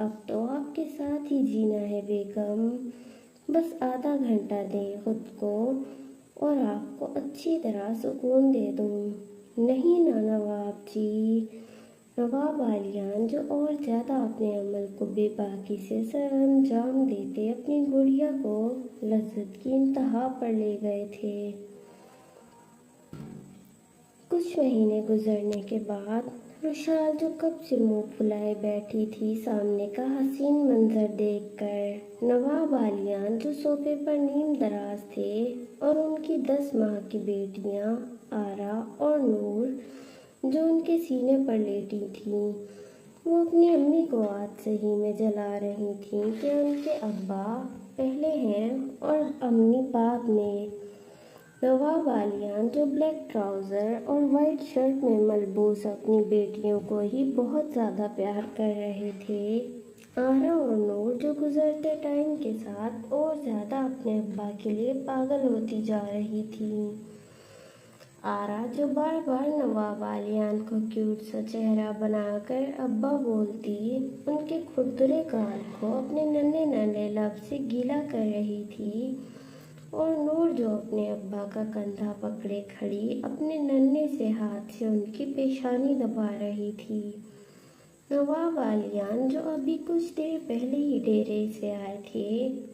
اب تو آپ کے ساتھ ہی جینا ہے بیگم، بس آدھا گھنٹہ دیں خود کو اور آپ کو اچھی طرح سکون دے دوں۔ نہیں نا نواب جی، نواب عالیان جو اور زیادہ اپنے عمل کو بے باکی سے سر انجام دیتے اپنی گڑیا کو لذت کی انتہا پر لے گئے تھے۔ کچھ مہینے گزرنے کے بعد رشال جو کب سے منہ پھلائے بیٹھی تھی سامنے کا حسین منظر دیکھ کر، نواب عالیان جو صوفے پر نیم دراز تھے اور ان کی 10 ماہ کی بیٹیاں آرا اور نور جو ان کے سینے پر لیٹی تھیں، وہ اپنی امی کو آج صحیح میں جلا رہی تھیں کہ ان کے ابا پہلے ہیں اور امی بعد میں۔ نواب عالیان جو بلیک ٹراؤزر اور وائٹ شرٹ میں ملبوس اپنی بیٹیوں کو ہی بہت زیادہ پیار کر رہے تھے، آرا اور نور جو گزرتے ٹائم کے ساتھ اور زیادہ اپنے ابا کے لیے پاگل ہوتی جا رہی تھیں۔ آرا جو بار بار نواب عالیان کو کیوٹ سا چہرہ بنا کر ابا بولتی، ان کے کھردرے گال کو اپنے ننھے ننھے لب سے گیلا کر رہی تھی، اور نور جو اپنے ابا کا کندھا پکڑے کھڑی اپنے ننھے سے ہاتھ سے ان کی پیشانی دبا رہی تھی۔ نواب عالیان جو ابھی کچھ دیر پہلے ہی ڈیرے سے آئے تھے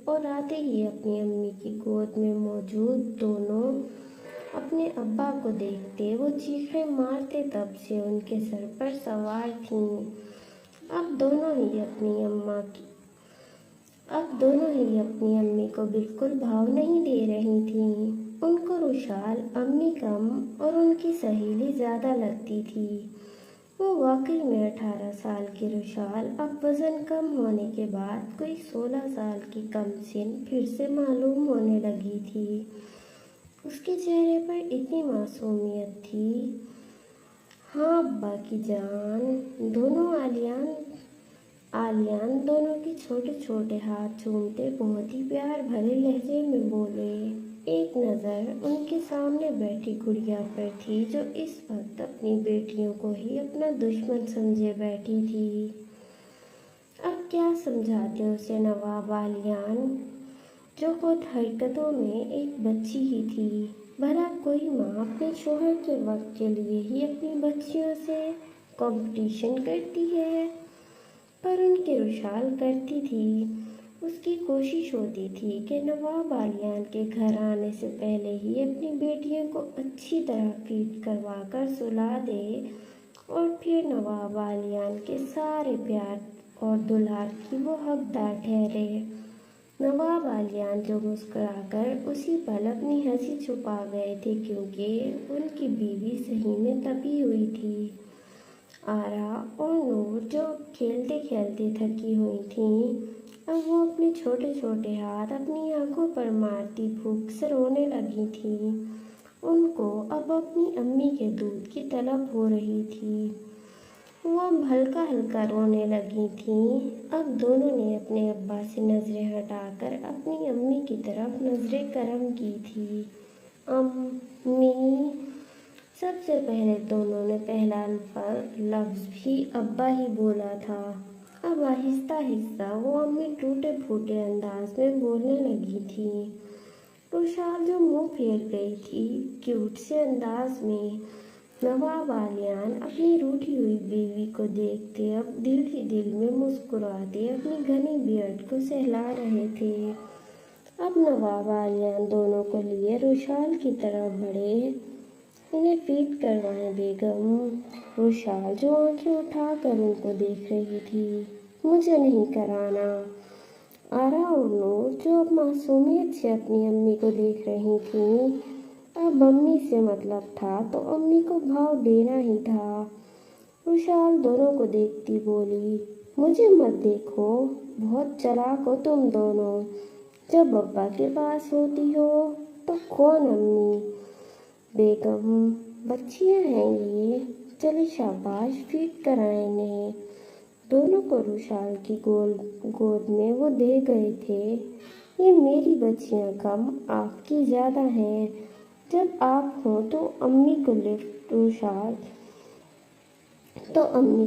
اور آتے ہی اپنی امی کی گود میں موجود دونوں اپنے ابا کو دیکھتے وہ چیخیں مارتے تب سے ان کے سر پر سوار تھیں۔ اب دونوں ہی اپنی امی کو بالکل بھاؤ نہیں دے رہی تھیں۔ ان کو رشال امی کم اور ان کی سہیلی زیادہ لگتی تھی۔ وہ واقعی میں 18 سال کی رشال اب وزن کم ہونے کے بعد کوئی 16 سال کی کم سن پھر سے معلوم ہونے لگی تھی۔ اس کے چہرے پر اتنی معصومیت تھی۔ ہاں ابا کی جان، دونوں عالیان دونوں کے چھوٹے چھوٹے ہاتھ چومتے بہت ہی پیار بھرے لہجے میں بولے۔ ایک نظر ان کے سامنے بیٹھی گڑیا پر تھی جو اس وقت اپنی بیٹیوں کو ہی اپنا دشمن سمجھے بیٹھی تھی۔ اب کیا سمجھاتے اسے نواب عالیان، جو خود حرکتوں میں ایک بچی ہی تھی؟ بھلا کوئی ماں اپنے شوہر کے وقت کے لیے ہی اپنی بچیوں سے کمپٹیشن کرتی ہے؟ پر ان کی رشال کرتی تھی۔ اس کی کوشش ہوتی تھی کہ نواب عالیان کے گھر آنے سے پہلے ہی اپنی بیٹیوں کو اچھی طرح فیڈ کروا کر سلا دے اور پھر نواب عالیان کے سارے پیار اور دلار کی وہ حقدار ٹھہرے۔ نواب عالیان جو مسکرا کر اسی پل اپنی ہنسی چھپا گئے تھے کیونکہ ان کی بیوی صحیح میں تپی ہوئی تھی۔ آرا اور نور جو اب کھیلتے کھیلتے تھکی ہوئی تھیں، اب وہ اپنے چھوٹے چھوٹے ہاتھ اپنی آنکھوں پر مارتی بھوک سے رونے لگی تھیں۔ ان کو اب اپنی امی کے دودھ کی طلب ہو رہی تھی۔ وہ اب ہلکا ہلکا رونے لگی تھیں۔ اب دونوں نے اپنے ابا سے نظریں ہٹا کر اپنی امی کی طرف نظریں کرم کی تھی۔ امی! سب سے پہلے دونوں نے پہلا لفظ بھی ابا ہی بولا تھا۔ اب آہستہ آہستہ وہ امی ٹوٹے پھوٹے انداز میں بولنے لگی تھیں۔ رشال جو منہ پھیر گئی تھی کیوٹ سے انداز میں۔ نواب عالیان اپنی روٹھی ہوئی بیوی کو دیکھتے اب دل ہی دل میں مسکراتے اپنی گھنی بیئرڈ کو سہلا رہے تھے۔ اب نواب عالیان دونوں کو لیے رشال کی طرف بڑھے۔ انہیں فیڈ کروائیں بیگم۔ رشال جو آنکھیں اٹھا کر ان کو دیکھ رہی تھی۔ مجھے نہیں کرانا۔ آرا اور نور جو اب معصومیت سے اپنی امی کو دیکھ رہی تھیں، اب امی سے مطلب تھا تو امی کو بھاؤ دینا ہی تھا۔ رشال دونوں کو دیکھتی بولی، مجھے مت دیکھو، بہت چالاک ہو تم دونوں۔ جب ابا کے پاس ہوتی ہو تو کون امی؟ بیگم بچیاں ہیں یہ، چلے شاباش فیڈ کرائیں انہیں۔ دونوں کو رشال کی گود میں وہ دے گئے تھے۔ یہ میری بچیاں کم آپ کی زیادہ ہیں، جب آپ ہوں تو امی کو لفٹ، رشال تو امی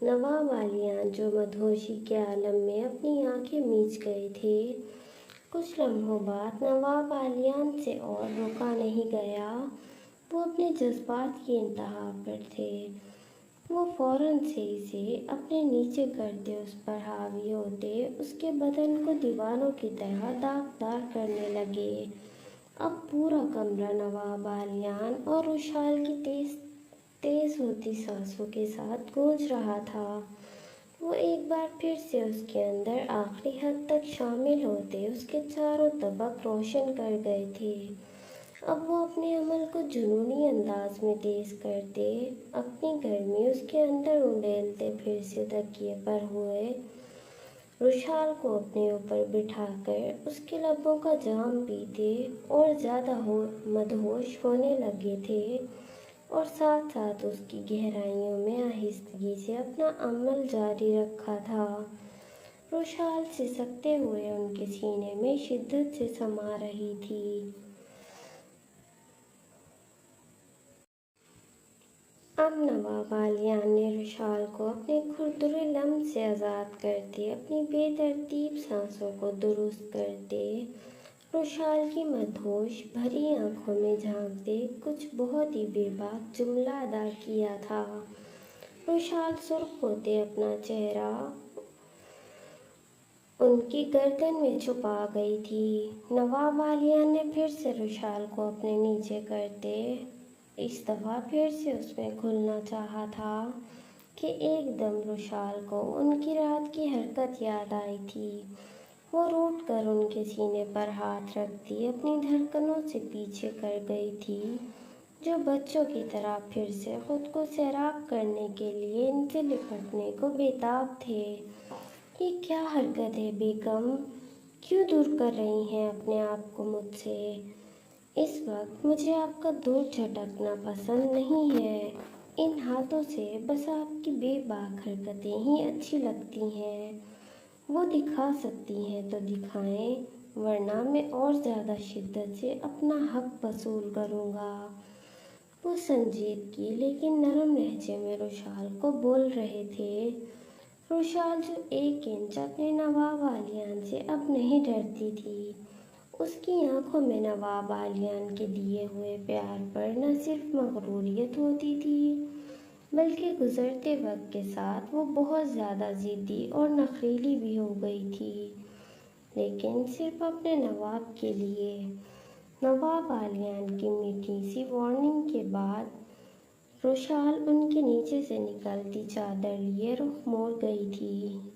نواب عالیان جو مدہوشی کے عالم میں اپنی آنکھیں میچ گئے تھے، کچھ لمحوں بعد نواب عالیان سے اور روکا نہیں گیا۔ وہ اپنے جذبات کی انتہا پر تھے۔ وہ فوراً سے اسے اپنے نیچے کرتے، اس پر حاوی ہوتے، اس کے بدن کو دیواروں کی طرح داغدار کرنے لگے۔ اب پورا کمرہ نواب عالیان اور رشال کی تیز تیز ہوتی سانسوں کے ساتھ گونج رہا تھا۔ وہ ایک بار پھر سے اس کے اندر آخری حد تک شامل ہوتے، اس کے چاروں طبق روشن کر گئے تھے۔ اب وہ اپنے عمل کو جنونی انداز میں تیز کرتے، اپنی گرمی اس کے اندر انڈیلتے، پھر سے تکیے پر ہوئے رشال کو اپنے اوپر بٹھا کر اس کے لبوں کا جام پیتے اور زیادہ مدہوش ہونے لگے تھے، اور ساتھ ساتھ اس کی گہرائیوں میں آہستگی سے اپنا عمل جاری رکھا تھا۔ رشال سسکتے ہوئے ان کے سینے میں شدت سے سما رہی تھی۔ اب نواب عالیان نے رشال کو اپنے کھردرے لمس سے آزاد کرتے، اپنی بے ترتیب سانسوں کو درست کرتے، رشال کی مدہوش بھری آنکھوں میں جھانکتے کچھ بہت ہی بے باک جملہ ادا کیا تھا۔ رشال سرخ ہوتے اپنا چہرہ ان کی گردن میں چھپا گئی تھی۔ نواب عالیان نے پھر سے رشال کو اپنے نیچے کرتے، اس دفعہ پھر سے اس میں گھلنا چاہا تھا کہ ایک دم رشال کو ان کی رات کی حرکت یاد آئی تھی۔ وہ روٹ کر ان کے سینے پر ہاتھ رکھتی اپنی دھڑکنوں سے پیچھے کر گئی تھی، جو بچوں کی طرح پھر سے خود کو سیراب کرنے کے لیے ان سے لپٹنے کو بے تاب تھے۔ یہ کیا حرکت ہے بیگم؟ کیوں دور کر رہی ہیں اپنے آپ کو مجھ سے؟ اس وقت مجھے آپ کا دور جھٹکنا پسند نہیں ہے۔ ان ہاتھوں سے بس آپ کی بے باک حرکتیں ہی اچھی لگتی ہیں۔ وہ دکھا سکتی ہیں تو دکھائیں، ورنہ میں اور زیادہ شدت سے اپنا حق وصول کروں گا۔ وہ سنجیدگی لیکن نرم لہجے میں رشال کو بول رہے تھے۔ رشال جو ایک انچ اپنے نواب عالیان سے اب نہیں ڈرتی تھی۔ اس کی آنکھوں میں نواب عالیان کے دیے ہوئے پیار پر نہ صرف مغروریت ہوتی تھی، بلکہ گزرتے وقت کے ساتھ وہ بہت زیادہ ضدی اور نخریلی بھی ہو گئی تھی، لیکن صرف اپنے نواب کے لیے۔ نواب عالیان کی میٹھی سی وارننگ کے بعد رشال ان کے نیچے سے نکلتی چادر لیے رخ موڑ گئی تھی۔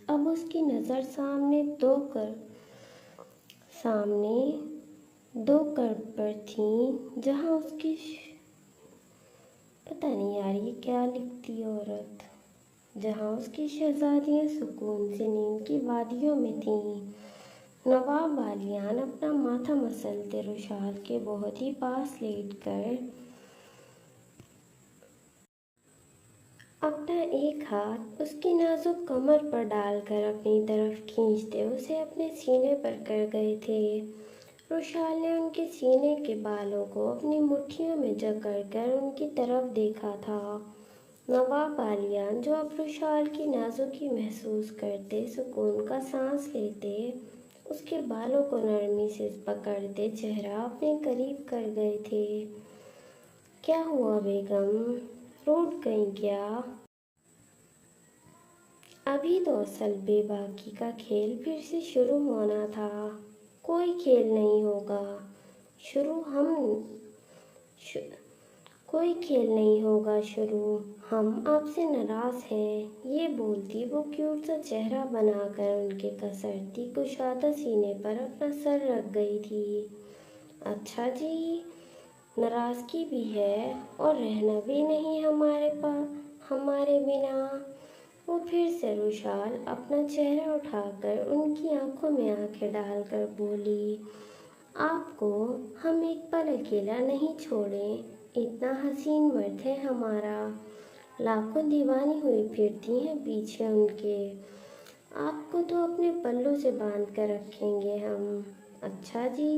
اب اس کی نظر سامنے دو کرب پر تھیں، جہاں اس کی پتہ نہیں یار یہ کیا لکھتی عورت، جہاں اس کی شہزادیاں سکون سے نیند کی وادیوں میں تھیں۔ نواب عالیان اپنا ماتھا مسلتے رشال کے بہت ہی پاس لیٹ کر اپنا ایک ہاتھ اس کی نازک کمر پر ڈال کر اپنی طرف کھینچتے اسے اپنے سینے پر کر گئے تھے۔ رشال نے ان کے سینے کے بالوں کو اپنی مٹھیوں میں جکڑ کر ان کی طرف دیکھا تھا۔ نواب عالیان جو اب رشال کی نازکی محسوس کرتے سکون کا سانس لیتے، اس کے بالوں کو نرمی سے پکڑتے چہرہ اپنے قریب کر گئے تھے۔ کیا ہوا بیگم؟ روٹھ گئیں کیا؟ ابھی تو اصل بے باکی کا کھیل پھر سے شروع ہونا تھا۔ کوئی کھیل نہیں ہوگا شروع، ہم آپ سے ناراض ہیں۔ یہ بولتی وہ کیوٹ سا چہرہ بنا کر ان کے کسرتی کشادہ سینے پر اپنا سر رکھ گئی تھی۔ اچھا جی، ناراضگی بھی ہے اور رہنا بھی نہیں ہمارے بنا؟ وہ پھر سے رشال اپنا چہرہ اٹھا کر ان کی آنکھوں میں آنکھیں ڈال کر بولی، آپ کو ہم ایک پل اکیلا نہیں چھوڑیں، اتنا حسین مرد ہے ہمارا، لاکھوں دیوانی ہوئی پھرتی ہیں پیچھے ان کے، آپ کو تو اپنے پلوں سے باندھ کر رکھیں گے ہم۔ اچھا جی،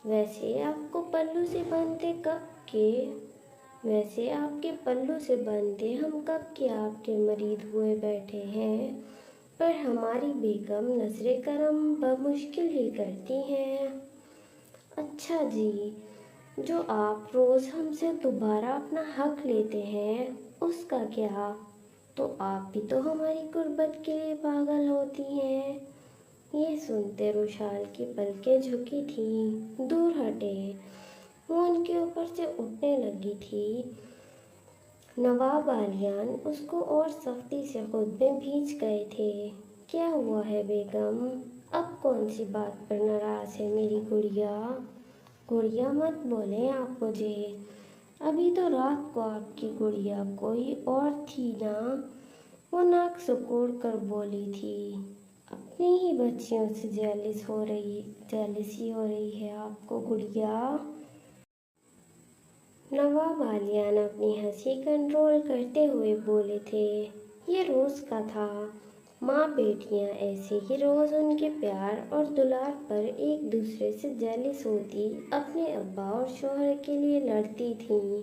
ویسے آپ کو پلوں سے باندھتے کب کے؟ ویسے آپ کے پلوں سے بندھے ہم کب کے آپ کے مرید ہوئے بیٹھے ہیں، پر ہماری بیگم نظر کرم بمشکل ہی کرتی ہیں۔ اچھا جی، جو آپ روز ہم سے دوبارہ اپنا حق لیتے ہیں اس کا کیا؟ تو آپ بھی تو ہماری غربت کے لیے پاگل ہوتی ہیں۔ یہ سنتے روشال کی پلکیں جھکی تھیں، دور ہٹے، وہ ان کے اوپر سے اٹھنے لگی تھی۔ نواب عالیان اس کو اور سختی سے خود میں بھیج گئے تھے۔ کیا ہوا ہے بیگم؟ اب کون سی بات پر ناراض ہے میری گڑیا؟ گڑیا مت بولیں آپ مجھے، ابھی تو رات کو آپ کی گڑیا کوئی اور تھی نا؟ وہ ناک سکوڑ کر بولی تھی۔ اپنی ہی بچیوں سے جیلسی ہو رہی ہے آپ کو گڑیا؟ نواب عالیان اپنی ہنسی کنٹرول کرتے ہوئے بولے تھے۔ یہ روز کا تھا، ماں بیٹیاں ایسے ہی روز ان کے پیار اور دلار پر ایک دوسرے سے جیلس ہوتی، اپنے ابا اور شوہر کے لیے لڑتی تھیں،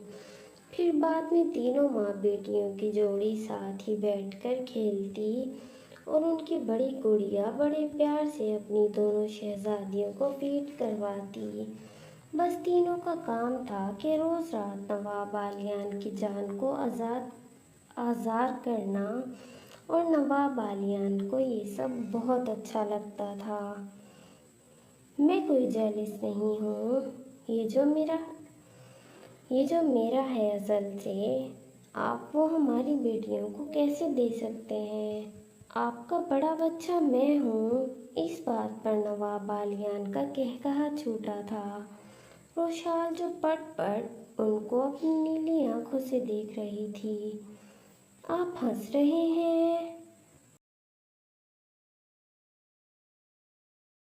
پھر بعد میں تینوں ماں بیٹیوں کی جوڑی ساتھ ہی بیٹھ کر کھیلتی اور ان کی بڑی گڑیا بڑے پیار سے اپنی دونوں شہزادیوں کو فیڈ کرواتی۔ بس تینوں کا کام تھا کہ روز رات نواب عالیان کی جان کو آزار کرنا، اور نواب عالیان کو یہ سب بہت اچھا لگتا تھا۔ میں کوئی جیلس نہیں ہوں، یہ جو میرا ہے ازل سے، آپ وہ ہماری بیٹیوں کو کیسے دے سکتے ہیں؟ آپ کا بڑا بچہ میں ہوں۔ اس بات پر نواب عالیان کا قہقہا چھوٹا تھا۔ روشال جو پٹ ان کو اپنی نیلی آنکھوں سے دیکھ رہی تھی۔ آپ ہنس رہے ہیں؟